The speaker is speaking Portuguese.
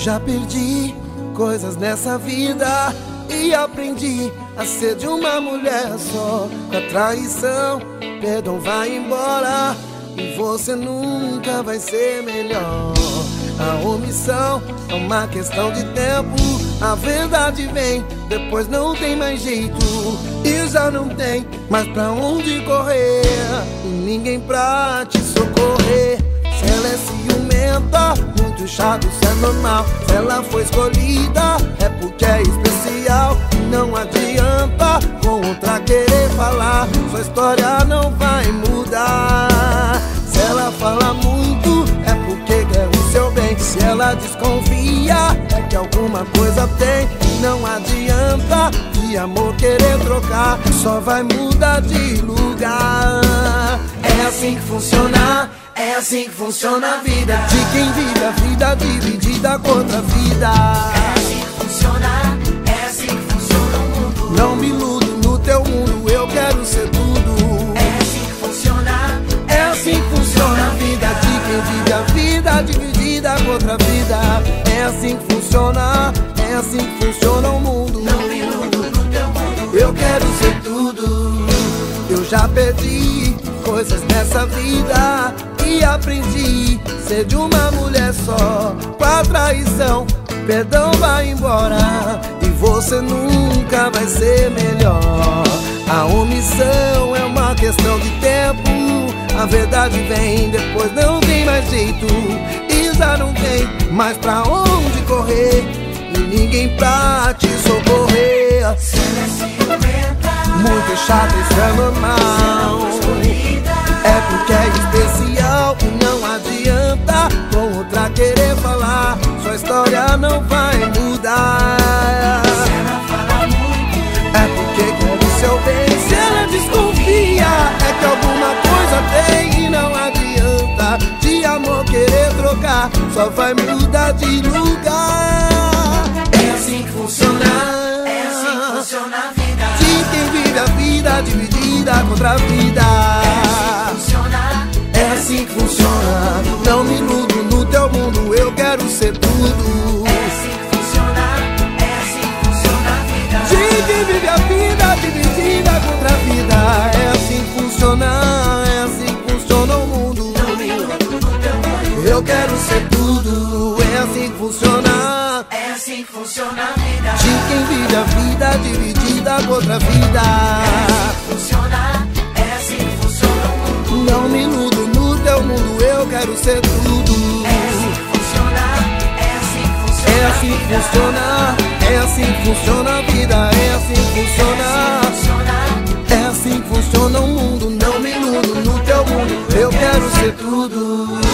já perdi coisas nessa vida e aprendi a ser de uma mulher só. Com a traição, perdão vai embora e você nunca vai ser melhor. A omissão é uma questão de tempo, a verdade vem, depois não tem mais jeito. E já não tem mais pra onde correr e ninguém pra te socorrer. Se ela é ciumenta, muito chato, isso é normal. Se ela foi escolhida, é porque é especial. Não adianta com outra querer falar, sua história não vai mudar. Se ela fala muito, é porque quer o seu bem. Se ela desconfia, é que alguma coisa tem. Não adianta de amor querer trocar, só vai mudar de lugar. É assim que funciona, é assim que funciona a vida de quem vive a vida dividida contra a vida. É assim que funciona, é assim que funciona o mundo. Não me iludo no teu mundo, eu quero ser tudo. É assim que funciona, é assim que funciona a vida de quem vive a vida dividida contra a vida. É assim que funciona, é assim que funciona o mundo. Não me iludo no teu mundo, eu quero ser tudo. Eu já perdi coisas nessa vida e aprendi ser de uma mulher só. Com a traição, perdão vai embora e você nunca vai ser melhor. A omissão é uma questão de tempo, a verdade vem, depois não tem mais jeito. E já não tem mais pra onde correr e ninguém pra te socorrer. se ela é ciumenta, Muito chato, isso é normal. É porque é especial e não adianta com outra querer falar, sua história não vai mudar. se ela fala muito, É porque quer o seu bem. Se ela desconfia, é que alguma coisa tem. E não adianta de amor querer trocar, só vai mudar de lugar. É assim que funciona, é assim que funciona a vida. de quem vive a vida dividida contra a vida. Funciona, É assim que funciona, não me iludo no teu mundo, eu quero ser tudo. é assim que funciona, é assim que funciona a vida. De quem vive a vida dividida contra a vida. É assim que funciona, é assim que funciona o mundo. Não me iludo no teu mundo, Eu quero ser tudo, é assim que funciona. é assim que funciona a vida. De quem vive a vida dividida contra a vida. Funciona, é assim que funciona o mundo. Não me iludo no teu mundo, eu quero ser tudo. É assim que funciona, é assim que funciona. É assim que funciona, é assim que funciona a vida. É assim que funciona, é assim que funciona o mundo. Não me iludo no teu mundo, eu quero ser tudo.